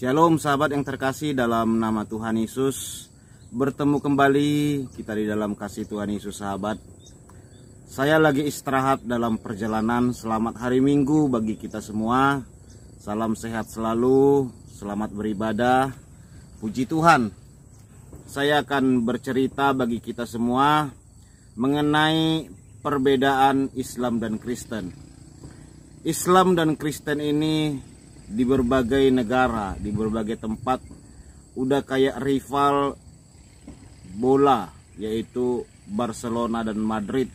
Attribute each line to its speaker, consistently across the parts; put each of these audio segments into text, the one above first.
Speaker 1: Shalom sahabat yang terkasih dalam nama Tuhan Yesus. Bertemu kembali kita di dalam kasih Tuhan Yesus sahabat. Saya lagi istirahat dalam perjalanan. Selamat hari Minggu bagi kita semua. Salam sehat selalu, selamat beribadah. Puji Tuhan. Saya akan bercerita bagi kita semua mengenai perbedaan Islam dan Kristen. Islam dan Kristen ini di berbagai negara, di berbagai tempat udah kayak rival bola, yaitu Barcelona dan Madrid.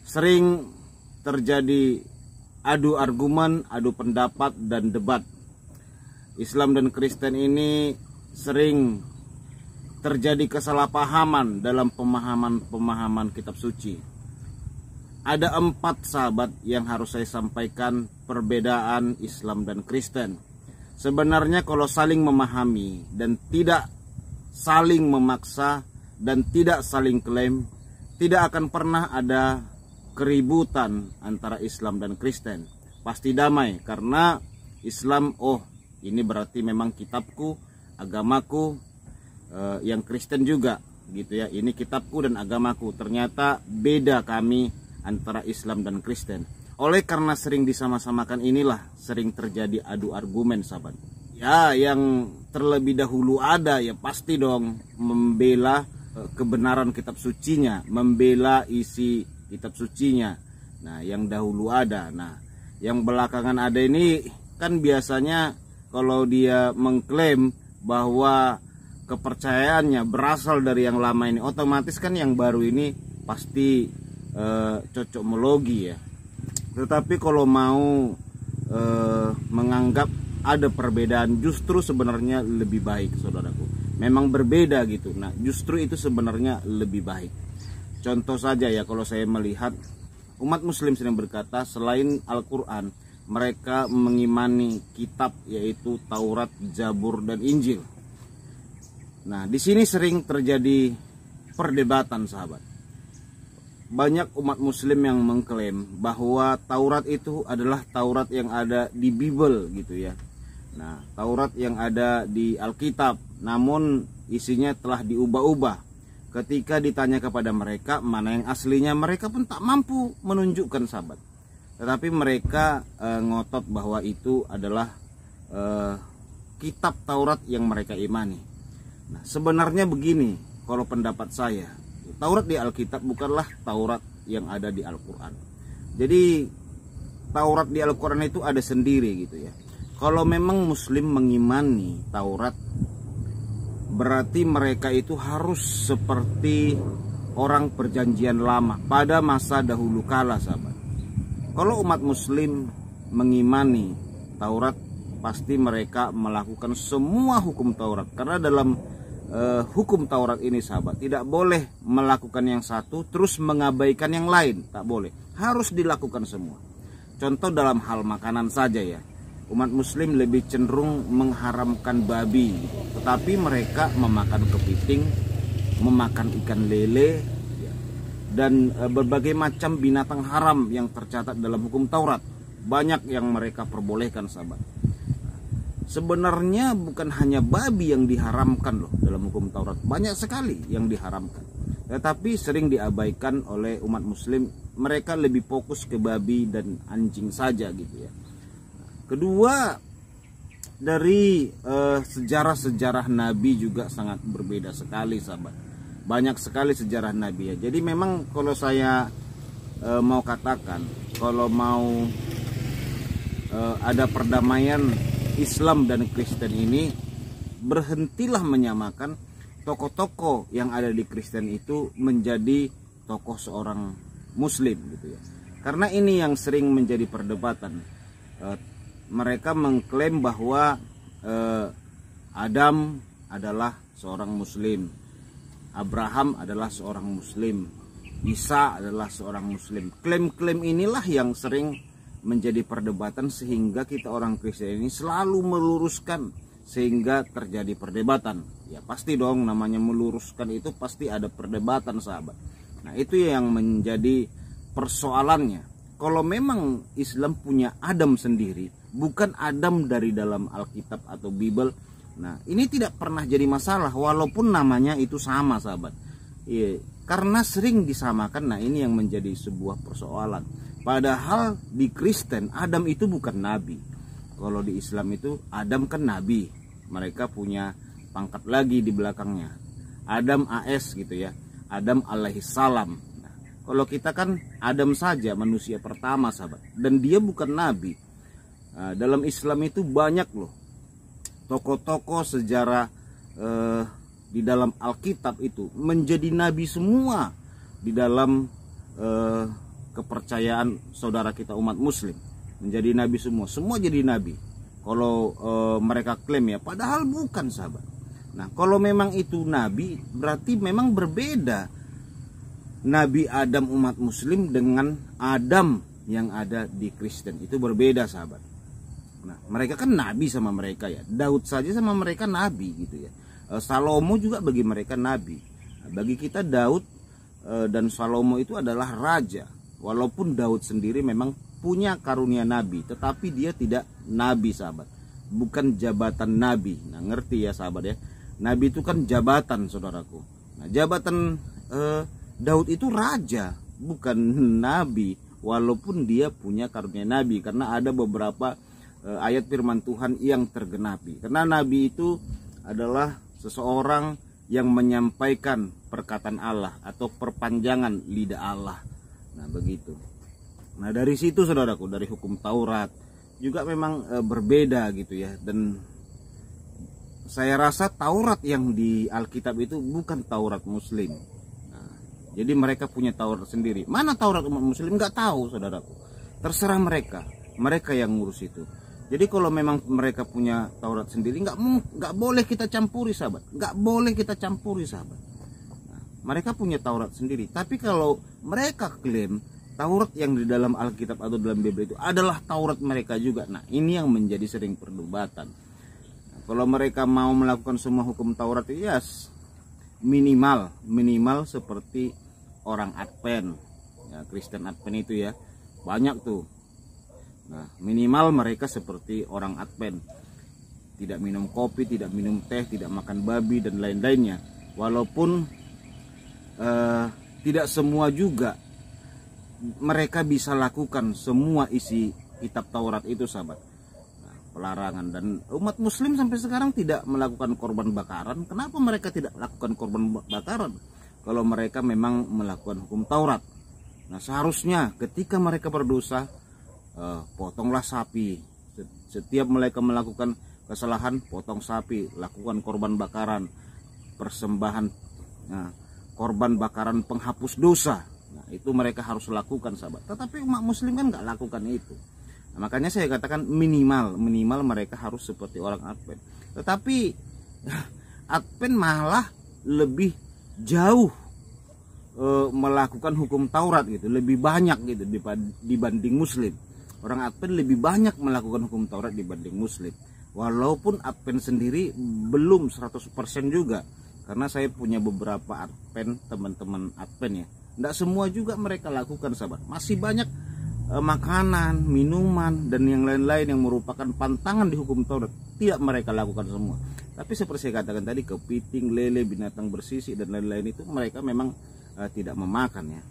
Speaker 1: Sering terjadi adu argumen, adu pendapat dan debat. Islam dan Kristen ini sering terjadi kesalahpahaman dalam pemahaman kitab suci. Ada 4 sahabat yang harus saya sampaikan perbedaan Islam dan Kristen. Sebenarnya kalau saling memahami dan tidak saling memaksa dan tidak saling klaim, tidak akan pernah ada keributan antara Islam dan Kristen. Pasti damai karena Islam, ini berarti memang kitabku, agamaku, yang Kristen juga gitu ya. Ini kitabku dan agamaku. Ternyata beda kami antara Islam dan Kristen. Oleh karena sering disama-samakan inilah sering terjadi adu argumen sahabat. Ya, yang terlebih dahulu ada ya pasti dong membela kebenaran kitab sucinya, membela isi kitab sucinya. Nah, yang dahulu ada. Nah, yang belakangan ada ini kan biasanya kalau dia mengklaim bahwa kepercayaannya berasal dari yang lama ini, otomatis kan yang baru ini pasti cocokmologi ya. Tetapi kalau mau menganggap ada perbedaan, justru sebenarnya lebih baik saudaraku. Memang berbeda gitu. Nah, justru itu sebenarnya lebih baik. Contoh saja ya, kalau saya melihat umat muslim sedang berkata selain Al-Quran, mereka mengimani kitab yaitu Taurat, Zabur dan Injil. Nah, di sini sering terjadi perdebatan sahabat. Banyak umat muslim yang mengklaim bahwa Taurat itu adalah Taurat yang ada di Bible gitu ya. Nah, Taurat yang ada di Alkitab, namun isinya telah diubah-ubah. Ketika ditanya kepada mereka mana yang aslinya, mereka pun tak mampu menunjukkan sahabat. Tetapi mereka ngotot bahwa itu adalah kitab Taurat yang mereka imani. Nah, sebenarnya begini kalau pendapat saya. Taurat di Alkitab bukanlah Taurat yang ada di Al-Quran. Jadi Taurat di Al-Quran itu ada sendiri gitu ya. Kalau memang muslim mengimani Taurat, berarti mereka itu harus seperti orang perjanjian lama pada masa dahulu kala sahabat. Kalau umat muslim mengimani Taurat, pasti mereka melakukan semua hukum Taurat. Karena dalam hukum Taurat ini sahabat, tidak boleh melakukan yang satu terus mengabaikan yang lain, tak boleh, harus dilakukan semua. Contoh dalam hal makanan saja ya, umat muslim lebih cenderung mengharamkan babi, tetapi mereka memakan kepiting, memakan ikan lele ya, dan berbagai macam binatang haram yang tercatat dalam hukum Taurat, banyak yang mereka perbolehkan sahabat. Sebenarnya bukan hanya babi yang diharamkan loh dalam hukum Taurat, banyak sekali yang diharamkan. Tetapi sering diabaikan oleh umat muslim, mereka lebih fokus ke babi dan anjing saja gitu ya. Kedua, dari sejarah-sejarah Nabi juga sangat berbeda sekali sahabat. Banyak sekali sejarah Nabi ya. Jadi memang kalau saya mau katakan, kalau mau ada perdamaian Islam dan Kristen ini, berhentilah menyamakan tokoh-tokoh yang ada di Kristen itu menjadi tokoh seorang muslim gitu ya. Karena ini yang sering menjadi perdebatan. Mereka mengklaim bahwa Adam adalah seorang muslim, Abraham adalah seorang muslim, Isa adalah seorang muslim. Klaim-klaim inilah yang sering menjadi perdebatan sehingga kita orang Kristen ini selalu meluruskan sehingga terjadi perdebatan. Ya pasti dong, namanya meluruskan itu pasti ada perdebatan sahabat. Nah, itu yang menjadi persoalannya. Kalau memang Islam punya Adam sendiri, bukan Adam dari dalam Alkitab atau Bible. Nah, ini tidak pernah jadi masalah walaupun namanya itu sama, sahabat. Iya, karena sering disamakan. Nah, ini yang menjadi sebuah persoalan. Padahal di Kristen Adam itu bukan nabi. Kalau di Islam itu Adam kan nabi. Mereka punya pangkat lagi di belakangnya. Adam AS gitu ya. Adam alaihissalam. Nah, kalau kita kan Adam saja, manusia pertama, sahabat. Dan dia bukan nabi. Nah, dalam Islam itu banyak loh tokoh-tokoh sejarah di dalam Alkitab itu menjadi nabi semua di dalam kepercayaan saudara kita umat muslim. Menjadi nabi semua jadi nabi. Kalau mereka klaim ya, padahal bukan, sahabat. Nah, kalau memang itu nabi, berarti memang berbeda Nabi Adam umat muslim dengan Adam yang ada di Kristen. Itu berbeda, sahabat. Nah, mereka kan nabi sama mereka ya. Daud saja sama mereka nabi gitu ya. Salomo juga bagi mereka nabi. Nah, bagi kita Daud dan Salomo itu adalah raja. Walaupun Daud sendiri memang punya karunia nabi, tetapi dia tidak nabi, sahabat. Bukan jabatan nabi. Nah, ngerti ya, sahabat ya. Nabi itu kan jabatan, saudaraku. Nah, jabatan Daud itu raja, bukan nabi. Walaupun dia punya karunia nabi, karena ada beberapa ayat firman Tuhan yang tergenapi. Karena nabi itu adalah seseorang yang menyampaikan perkataan Allah atau perpanjangan lidah Allah. Nah, begitu. Nah, dari situ, saudaraku, dari hukum Taurat juga memang berbeda gitu ya. Dan saya rasa Taurat yang di Alkitab itu bukan Taurat Muslim. Nah, jadi mereka punya Taurat sendiri. Mana Taurat umat Muslim? Nggak tahu, saudaraku. Terserah mereka. Mereka yang ngurus itu. Jadi kalau memang mereka punya Taurat sendiri, nggak boleh kita campuri, sahabat. Nggak boleh kita campuri, sahabat. Nah, mereka punya Taurat sendiri. Tapi kalau mereka klaim Taurat yang di dalam Alkitab atau dalam Bible itu adalah Taurat mereka juga. Nah, ini yang menjadi sering perdebatan. Kalau mereka mau melakukan semua hukum Taurat, ya minimal seperti orang Advent, ya, Kristen Advent itu ya, banyak tuh. Nah, minimal mereka seperti orang Advent, tidak minum kopi, tidak minum teh, tidak makan babi dan lain-lainnya. Walaupun tidak semua juga mereka bisa lakukan semua isi kitab Taurat itu, sahabat. Pelarangan. Dan umat muslim sampai sekarang tidak melakukan korban bakaran. Kenapa mereka tidak lakukan korban bakaran kalau mereka memang melakukan hukum Taurat? Nah, seharusnya ketika mereka berdosa, potonglah sapi. Setiap mereka melakukan kesalahan, potong sapi, lakukan korban bakaran, persembahan, korban bakaran penghapus dosa. Nah, itu mereka harus lakukan, sahabat. Tetapi umat muslim kan nggak lakukan itu. Nah, makanya saya katakan minimal mereka harus seperti orang Advent. Tetapi Advent malah lebih jauh melakukan hukum Taurat gitu, lebih banyak gitu dibanding Muslim. Orang Advent lebih banyak melakukan hukum Taurat dibanding Muslim. Walaupun Advent sendiri belum 100% juga, karena saya punya beberapa Advent, teman-teman Advent ya. Tidak semua juga mereka lakukan, sahabat. Masih banyak makanan, minuman, dan yang lain-lain yang merupakan pantangan di hukum Taurat tidak mereka lakukan semua. Tapi seperti saya katakan tadi, kepiting, lele, binatang bersisik dan lain-lain itu mereka memang tidak memakan ya.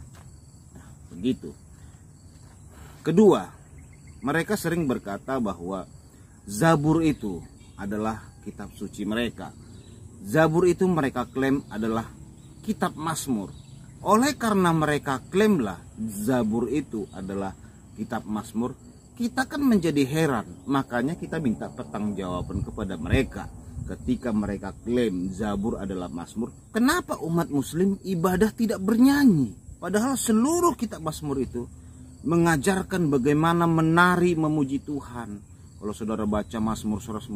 Speaker 1: Nah, begitu. Kedua, mereka sering berkata bahwa Zabur itu adalah kitab suci mereka. Zabur itu mereka klaim adalah kitab Mazmur. Oleh karena mereka klaimlah Zabur itu adalah kitab Mazmur, kita kan menjadi heran. Makanya kita minta pertanggungjawaban kepada mereka. Ketika mereka klaim Zabur adalah Mazmur, kenapa umat muslim ibadah tidak bernyanyi? Padahal seluruh kitab Mazmur itu mengajarkan bagaimana menari memuji Tuhan. Kalau saudara baca Mazmur 150,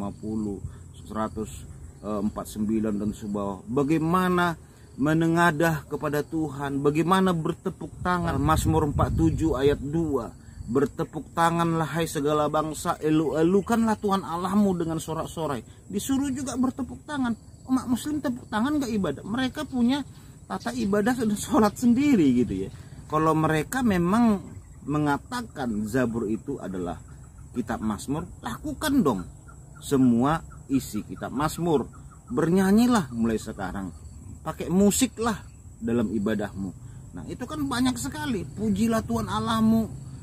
Speaker 1: 149 dan sebagainya, bagaimana menengadah kepada Tuhan, bagaimana bertepuk tangan. Mazmur 47 ayat 2, bertepuk tanganlah hai segala bangsa, elu-elukanlah Tuhan Allahmu dengan sorak-sorai. Disuruh juga bertepuk tangan. Umat muslim tepuk tangan gak ibadah? Mereka punya tata ibadah dan sholat sendiri gitu ya. Kalau mereka memang mengatakan Zabur itu adalah kitab Mazmur, lakukan dong semua isi kitab Mazmur. Bernyanyilah mulai sekarang, pakai musik lah dalam ibadahmu. Nah itu kan banyak sekali. Pujilah Tuhan Allahmu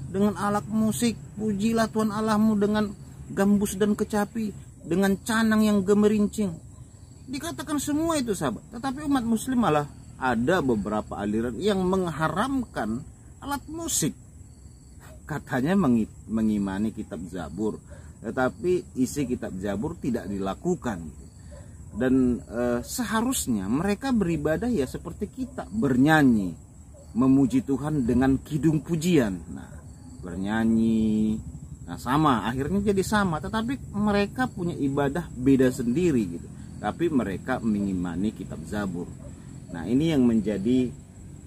Speaker 1: dengan alat musik, pujilah Tuhan Allahmu dengan gambus dan kecapi, dengan canang yang gemerincing. Dikatakan semua itu sahabat. Tetapi umat muslim malah ada beberapa aliran yang mengharamkan alat musik. Katanya mengimani kitab Zabur, tetapi isi kitab Zabur tidak dilakukan. Dan seharusnya mereka beribadah ya seperti kita, bernyanyi, memuji Tuhan dengan kidung pujian. Nah, bernyanyi, nah sama, akhirnya jadi sama. Tetapi mereka punya ibadah beda sendiri gitu. Tapi mereka mengimani kitab Zabur. Nah ini yang menjadi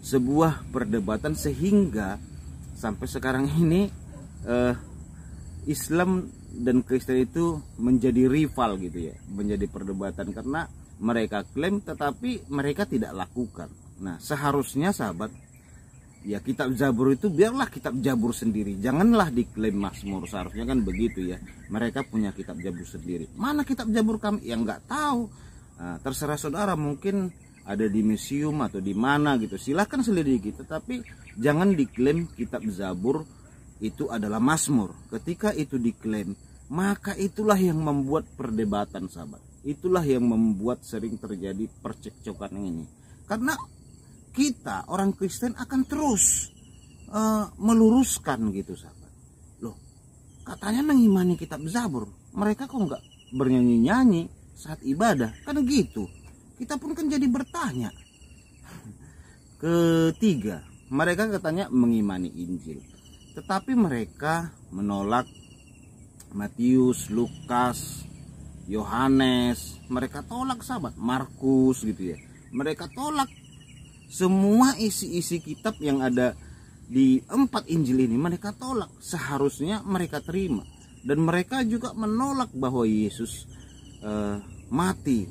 Speaker 1: sebuah perdebatan sehingga sampai sekarang ini Islam dan Kristen itu menjadi rival gitu ya, menjadi perdebatan karena mereka klaim tetapi mereka tidak lakukan. Nah seharusnya sahabat, ya kitab Zabur itu biarlah kitab Zabur sendiri, janganlah diklaim Mazmur. Seharusnya kan begitu ya, mereka punya kitab Zabur sendiri. Mana kitab Zabur kami? Yang nggak tahu. Nah, terserah saudara, mungkin ada di museum atau di mana gitu, silahkan selidiki. Tetapi jangan diklaim kitab Zabur itu adalah Mazmur. Ketika itu diklaim, maka itulah yang membuat perdebatan sahabat. Itulah yang membuat sering terjadi percekcokan ini. Karena kita orang Kristen akan terus meluruskan gitu sahabat. Loh, katanya mengimani kitab Zabur, mereka kok nggak bernyanyi-nyanyi saat ibadah? Kan gitu. Kita pun kan jadi bertanya. Ketiga, mereka katanya mengimani Injil, tetapi mereka menolak Matius, Lukas, Yohanes. Mereka tolak sahabat, Markus gitu ya. Mereka tolak semua isi-isi kitab yang ada di 4 Injil ini. Mereka tolak. Seharusnya mereka terima. Dan mereka juga menolak bahwa Yesus mati,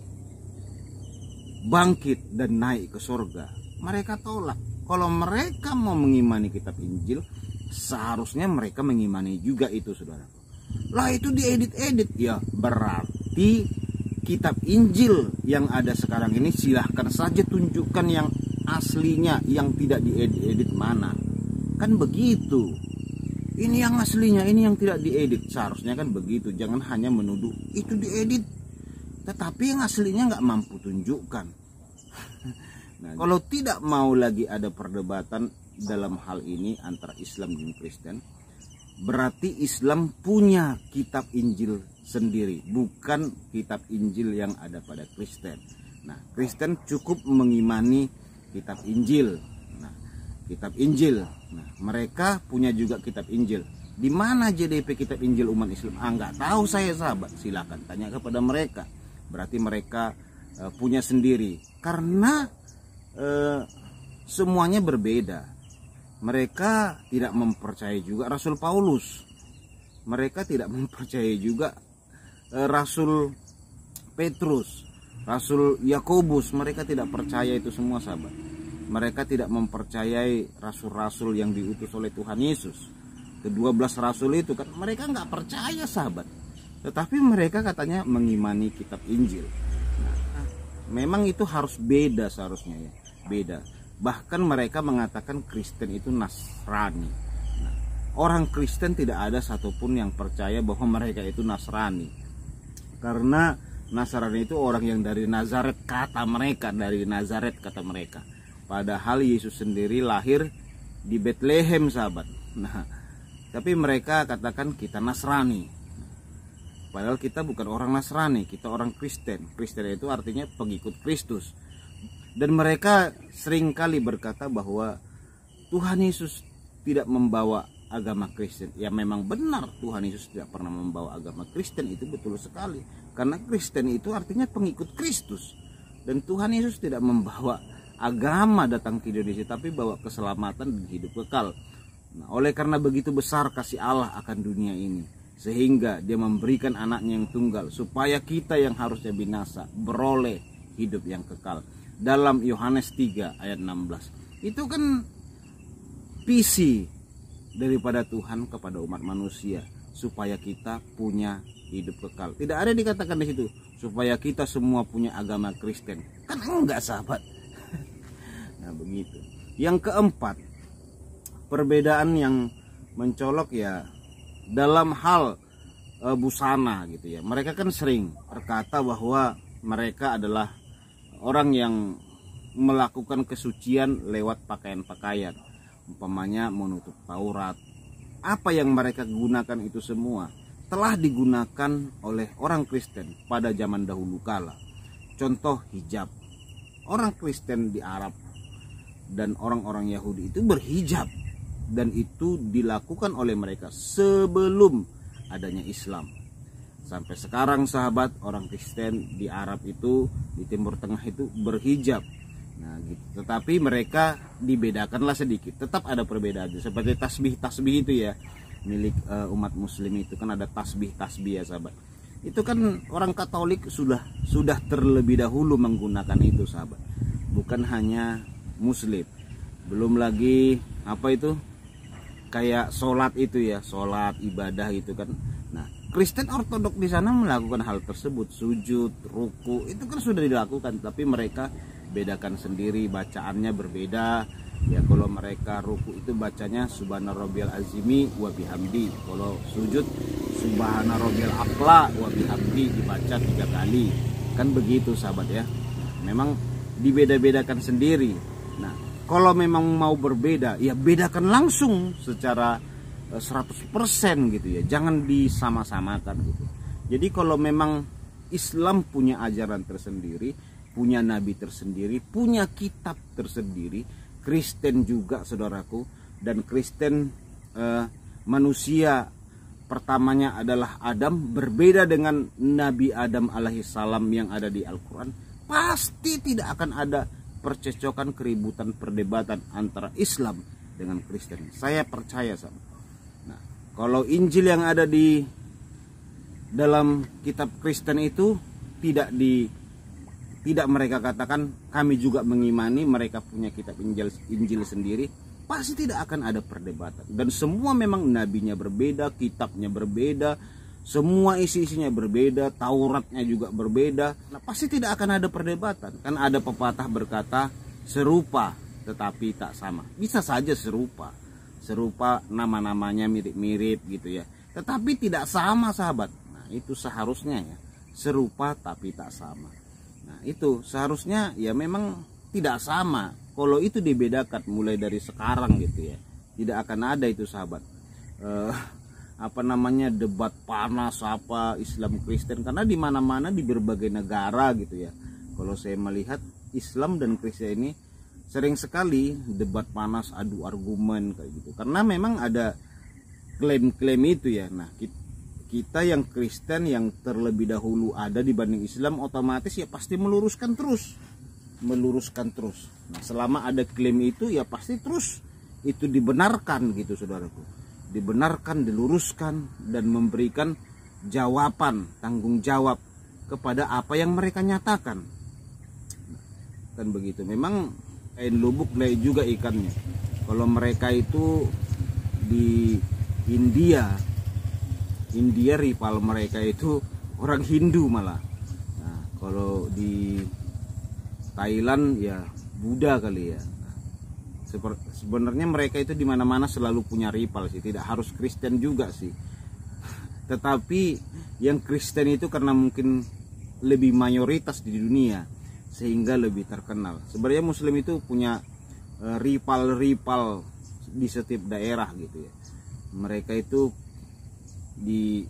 Speaker 1: bangkit dan naik ke surga. Mereka tolak. Kalau mereka mau mengimani kitab Injil, seharusnya mereka mengimani juga itu saudara. Lah itu diedit-edit ya, berarti kitab Injil yang ada sekarang ini silahkan saja tunjukkan yang aslinya, yang tidak diedit-edit mana. Kan begitu. Ini yang aslinya, ini yang tidak diedit. Seharusnya kan begitu. Jangan hanya menuduh itu diedit, tetapi yang aslinya nggak mampu tunjukkan. Nah, kalau tidak mau lagi ada perdebatan dalam hal ini antara Islam dan Kristen, berarti Islam punya kitab Injil sendiri, bukan kitab Injil yang ada pada Kristen. Nah, Kristen cukup mengimani kitab Injil. Nah, kitab Injil. Nah, mereka punya juga kitab Injil. Di mana JDP kitab Injil umat Islam? Nggak tahu saya sahabat. Silakan tanya kepada mereka. Berarti mereka punya sendiri. Karena semuanya berbeda. Mereka tidak mempercayai juga Rasul Paulus. Mereka tidak mempercayai juga Rasul Petrus, Rasul Yakobus. Mereka tidak percaya itu semua sahabat. Mereka tidak mempercayai rasul-rasul yang diutus oleh Tuhan Yesus. Ke-12 rasul itu kan mereka nggak percaya sahabat. Tetapi mereka katanya mengimani kitab Injil. Nah, memang itu harus beda seharusnya ya. Beda. Bahkan mereka mengatakan Kristen itu Nasrani. Nah, orang Kristen tidak ada satupun yang percaya bahwa mereka itu Nasrani. Karena Nasrani itu orang yang dari Nazaret kata mereka, dari Nazaret kata mereka. Padahal Yesus sendiri lahir di Bethlehem sahabat. Nah, tapi mereka katakan kita Nasrani. Padahal kita bukan orang Nasrani, kita orang Kristen. Kristen itu artinya pengikut Kristus. Dan mereka seringkali berkata bahwa Tuhan Yesus tidak membawa agama Kristen. Ya memang benar, Tuhan Yesus tidak pernah membawa agama Kristen, itu betul sekali. Karena Kristen itu artinya pengikut Kristus. Dan Tuhan Yesus tidak membawa agama datang ke Indonesia, tapi bawa keselamatan dan hidup kekal. Nah, oleh karena begitu besar kasih Allah akan dunia ini, sehingga dia memberikan anaknya yang tunggal, supaya kita yang harusnya binasa beroleh hidup yang kekal. Dalam Yohanes 3 ayat 16. Itu kan visi daripada Tuhan kepada umat manusia, supaya kita punya hidup kekal. Tidak ada dikatakan di situ supaya kita semua punya agama Kristen. Kan enggak, sahabat. Nah, begitu. Yang keempat, perbedaan yang mencolok ya dalam hal busana gitu ya. Mereka kan sering berkata bahwa mereka adalah orang yang melakukan kesucian lewat pakaian-pakaian, umpamanya menutup aurat. Apa yang mereka gunakan itu semua telah digunakan oleh orang Kristen pada zaman dahulu kala. Contoh hijab. Orang Kristen di Arab dan orang-orang Yahudi itu berhijab, dan itu dilakukan oleh mereka sebelum adanya Islam. Sampai sekarang sahabat, orang Kristen di Arab itu, di Timur Tengah itu berhijab. Nah, gitu. Tetapi mereka dibedakanlah sedikit. Tetap ada perbedaan. Seperti tasbih-tasbih itu ya, milik umat muslim itu kan ada tasbih-tasbih ya sahabat. Itu kan orang Katolik sudah terlebih dahulu menggunakan itu sahabat. Bukan hanya muslim. Belum lagi apa itu? Kayak sholat itu ya, sholat ibadah itu kan. Nah, Kristen Ortodok di sana melakukan hal tersebut, sujud, ruku, itu kan sudah dilakukan, tapi mereka bedakan sendiri, bacaannya berbeda. Ya, kalau mereka ruku itu bacanya Subhana Rabbiyal Azimi wa bihamdi. Kalau sujud Subhana Rabbiyal A'la wa bihamdi, dibaca 3 kali. Kan begitu sahabat ya. Memang dibeda-bedakan sendiri. Nah, kalau memang mau berbeda, ya bedakan langsung secara 100% gitu ya. Jangan disama-samakan gitu. Jadi kalau memang Islam punya ajaran tersendiri, punya nabi tersendiri, punya kitab tersendiri, Kristen juga saudaraku. Dan Kristen manusia pertamanya adalah Adam, berbeda dengan Nabi Adam alaihissalam yang ada di Al-Quran. Pasti tidak akan ada percecokan, keributan, perdebatan antara Islam dengan Kristen. Saya percaya sama. Nah, kalau Injil yang ada di dalam kitab Kristen itu tidak mereka katakan kami juga mengimani, mereka punya kitab Injil sendiri, pasti tidak akan ada perdebatan. Dan semua memang nabinya berbeda, kitabnya berbeda, semua isi-isinya berbeda, Tauratnya juga berbeda. Nah, pasti tidak akan ada perdebatan. Kan ada pepatah berkata serupa tetapi tak sama. Bisa saja serupa nama-namanya mirip-mirip gitu ya, tetapi tidak sama sahabat. Nah, itu seharusnya ya, serupa tapi tak sama. Nah, itu seharusnya ya memang tidak sama. Kalau itu dibedakan mulai dari sekarang gitu ya, tidak akan ada itu sahabat debat panas apa Islam Kristen, karena di mana-mana di berbagai negara gitu ya. Kalau saya melihat Islam dan Kristen ini sering sekali debat panas, adu argumen kayak gitu, karena memang ada klaim-klaim itu ya. Nah, kita yang Kristen yang terlebih dahulu ada dibanding Islam, otomatis ya pasti meluruskan terus. Nah, selama ada klaim itu ya pasti terus itu dibenarkan gitu saudaraku, dibenarkan, diluruskan, dan memberikan jawaban, tanggung jawab kepada apa yang mereka nyatakan. Kan begitu. Memang kain lubuk lain juga ikannya. Kalau mereka itu di India rival mereka itu orang Hindu malah. Nah, kalau di Thailand ya Buddha kali ya. Sebenarnya mereka itu di mana-mana selalu punya rival sih, tidak harus Kristen juga sih. Tetapi yang Kristen itu karena mungkin lebih mayoritas di dunia sehingga lebih terkenal. Sebenarnya Muslim itu punya rival di setiap daerah gitu ya. Mereka itu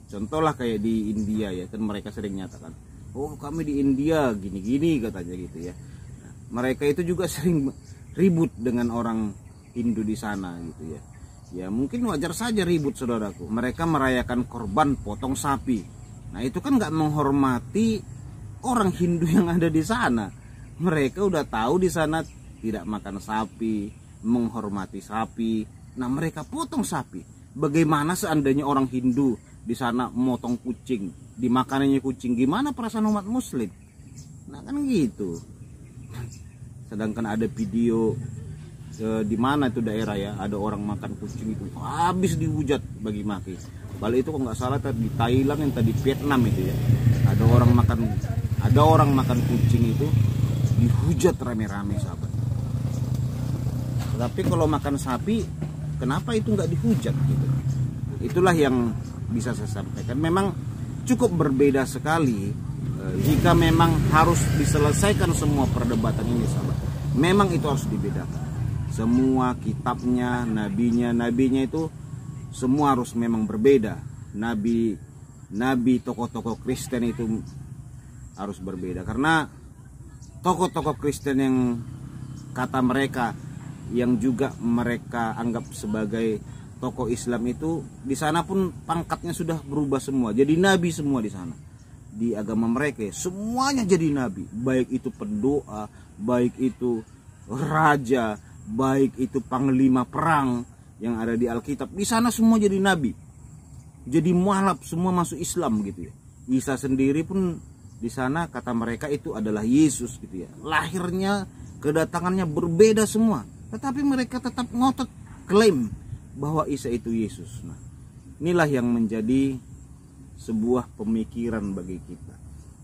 Speaker 1: contohlah kayak di India ya, kan mereka sering nyatakan, oh kami di India gini-gini katanya gitu ya. Nah, mereka itu juga sering ribut dengan orang Hindu di sana gitu ya. Ya mungkin wajar saja ribut saudaraku. Mereka merayakan korban potong sapi. Nah, itu kan nggak menghormati orang Hindu yang ada di sana. Mereka udah tahu di sana tidak makan sapi, menghormati sapi. Nah, mereka potong sapi. Bagaimana seandainya orang Hindu di sana motong kucing, dimakanannya kucing, gimana perasaan umat Muslim? Nah, kan gitu. Sedangkan ada video di mana itu daerah ya, ada orang makan kucing itu habis dihujat bagi maki. Bali itu kok nggak salah tadi di Thailand, yang tadi Vietnam itu ya, ada orang makan kucing itu dihujat rame-rame sahabat. Tapi kalau makan sapi, kenapa itu nggak dihujat gitu? Itulah yang bisa saya sampaikan. Memang cukup berbeda sekali jika memang harus diselesaikan semua perdebatan ini sahabat. Memang itu harus dibedakan. Semua kitabnya, nabinya itu semua harus memang berbeda. Nabi, tokoh-tokoh Kristen itu harus berbeda. Karena tokoh-tokoh Kristen yang kata mereka, yang juga mereka anggap sebagai tokoh Islam itu, di sana pun pangkatnya sudah berubah semua. Jadi nabi semua di sana. Di agama mereka semuanya jadi nabi. Baik itu pendoa, baik itu raja, baik itu panglima perang yang ada di Alkitab, di sana semua jadi nabi, jadi mualaf, semua masuk Islam gitu ya. Isa sendiri pun di sana kata mereka itu adalah Yesus gitu ya. Lahirnya, kedatangannya berbeda semua, tetapi mereka tetap ngotot klaim bahwa Isa itu Yesus. Nah, inilah yang menjadi sebuah pemikiran bagi kita.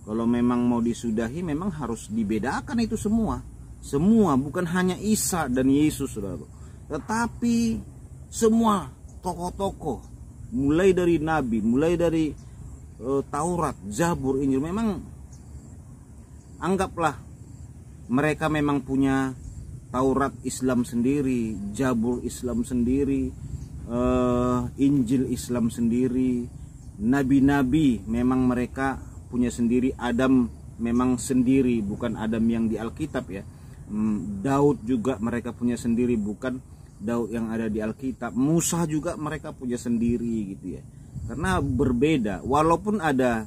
Speaker 1: Kalau memang mau disudahi, memang harus dibedakan itu semua. Semua, bukan hanya Isa dan Yesus, saudara, tetapi semua tokoh-tokoh, mulai dari nabi, mulai dari Taurat, Zabur, Injil, memang anggaplah mereka memang punya Taurat Islam sendiri, Zabur Islam sendiri, Injil Islam sendiri, nabi-nabi memang mereka punya sendiri, Adam memang sendiri, bukan Adam yang di Alkitab ya. Daud juga mereka punya sendiri, bukan Daud yang ada di Alkitab. Musa juga mereka punya sendiri gitu ya. Karena berbeda, walaupun ada,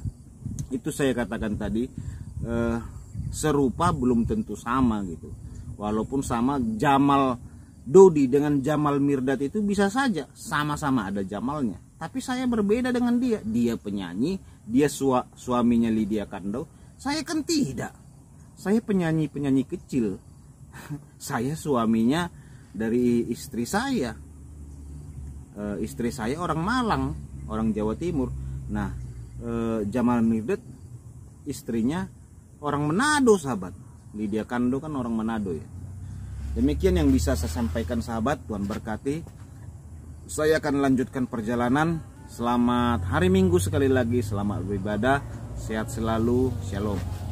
Speaker 1: itu saya katakan tadi, serupa belum tentu sama gitu. Walaupun sama, Jamal Dodi dengan Jamal Mirdad itu bisa saja sama-sama ada Jamalnya, tapi saya berbeda dengan dia. Dia penyanyi, dia suaminya Lydia Kandou, saya kan tidak. Saya penyanyi kecil. Saya suaminya dari istri saya. Istri saya orang Malang, orang Jawa Timur. Nah, Jamal Mirdad istrinya orang Manado sahabat. Lydia Kandou kan orang Manado ya. Demikian yang bisa saya sampaikan sahabat. Tuhan berkati. Saya akan lanjutkan perjalanan. Selamat hari Minggu sekali lagi. Selamat beribadah. Sehat selalu. Shalom.